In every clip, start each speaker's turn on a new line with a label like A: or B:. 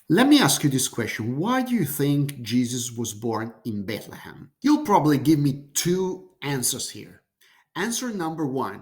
A: Let me ask you this question. Why do you think Jesus was born in Bethlehem? You'll probably give me two answers here. Answer number one,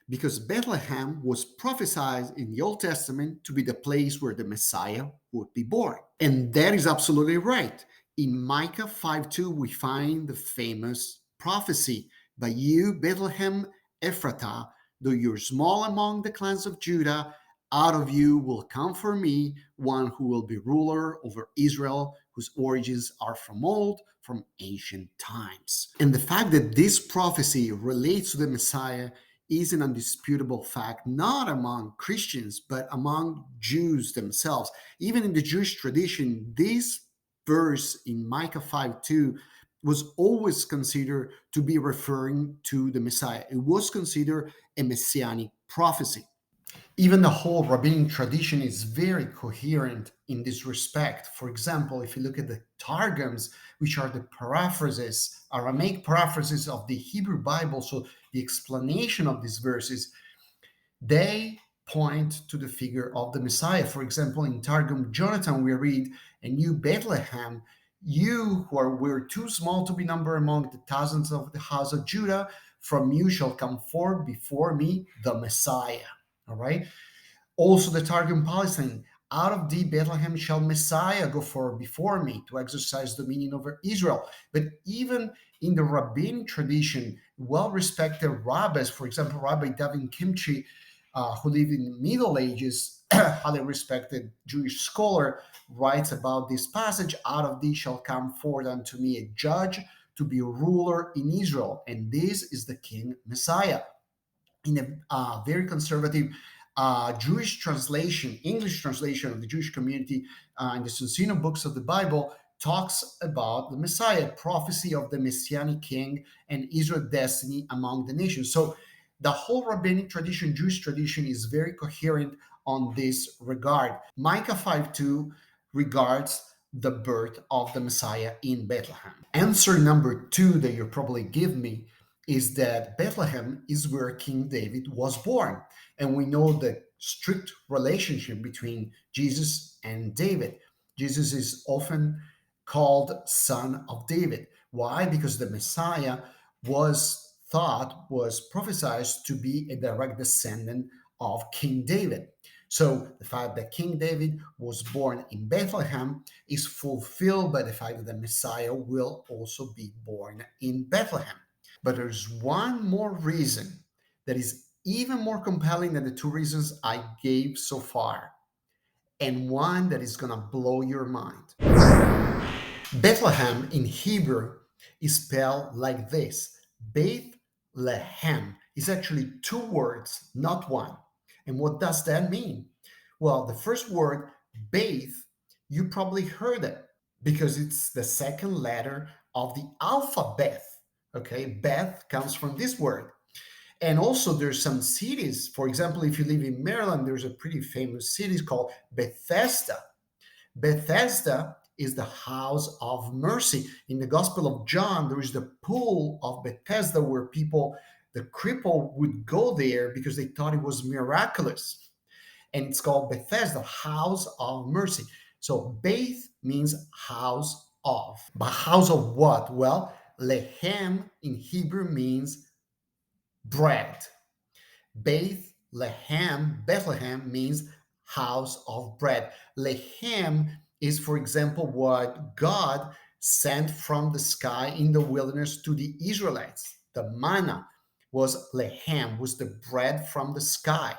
A: because Bethlehem was prophesied in the Old Testament to be the place where the Messiah would be born. And that is absolutely right. In Micah 5:2, we find the famous prophecy, "But you, Bethlehem Ephratah, though you're small among the clans of Judah, out of you will come for me one who will be ruler over Israel, whose origins are from old, from ancient times." And the fact that this prophecy relates to the Messiah is an undisputable fact, not among Christians, but among Jews themselves. Even in the Jewish tradition, this verse in Micah 5:2 was always considered to be referring to the Messiah. It was considered a messianic prophecy. Even the whole rabbinic tradition is very coherent in this respect. For example, if you look at the Targums, which are the paraphrases, Aramaic paraphrases of the Hebrew Bible, so the explanation of these verses, they point to the figure of the Messiah. For example, in Targum Jonathan, we read, "And you, Bethlehem, you who were too small to be numbered among the thousands of the house of Judah, from you shall come forth before me the Messiah." All right. Also, the Targum Palestine, "Out of thee, Bethlehem, shall Messiah go forth before me to exercise dominion over Israel." But even in the rabbinic tradition, well respected rabbis, for example, Rabbi Davin Kimchi, who lived in the Middle Ages, highly respected Jewish scholar, writes about this passage: "Out of thee shall come forth unto me a judge to be a ruler in Israel, and this is the King Messiah." In a very conservative Jewish translation, English translation of the Jewish community in the Socino books of the Bible, talks about the Messiah, prophecy of the Messianic king and Israel's destiny among the nations. So the whole rabbinic tradition, Jewish tradition, is very coherent on this regard. Micah 5:2 regards the birth of the Messiah in Bethlehem. Answer number two that you'll probably give me is that Bethlehem is where King David was born. And we know the strict relationship between Jesus and David. Jesus is often called Son of David. Why? Because the Messiah was prophesied to be a direct descendant of King David. So the fact that King David was born in Bethlehem is fulfilled by the fact that the Messiah will also be born in Bethlehem. But there's one more reason that is even more compelling than the two reasons I gave so far, and one that is going to blow your mind. Bethlehem in Hebrew is spelled like this: Bethlehem is actually two words, not one. And what does that mean? Well, the first word, Beth, you probably heard it because it's the second letter of the alphabet. Okay, Beth comes from this word. And also, there's some cities. For example, if you live in Maryland, there's a pretty famous city called Bethesda. Bethesda is the house of mercy. In the Gospel of John, there is the pool of Bethesda where people, the cripple, would go there because they thought it was miraculous. And it's called Bethesda, house of mercy. So Beth means house of. But house of what? Well, Lehem in Hebrew means bread. Bethlehem means house of bread. Lehem is, for example, what God sent from the sky in the wilderness to the Israelites. The manna was lehem, was the bread from the sky.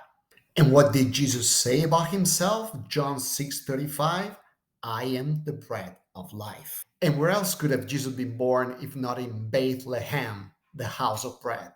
A: And what did Jesus say about himself? John 6:35, "I am the bread of life." And where else could have Jesus been born if not in Bethlehem, the house of bread?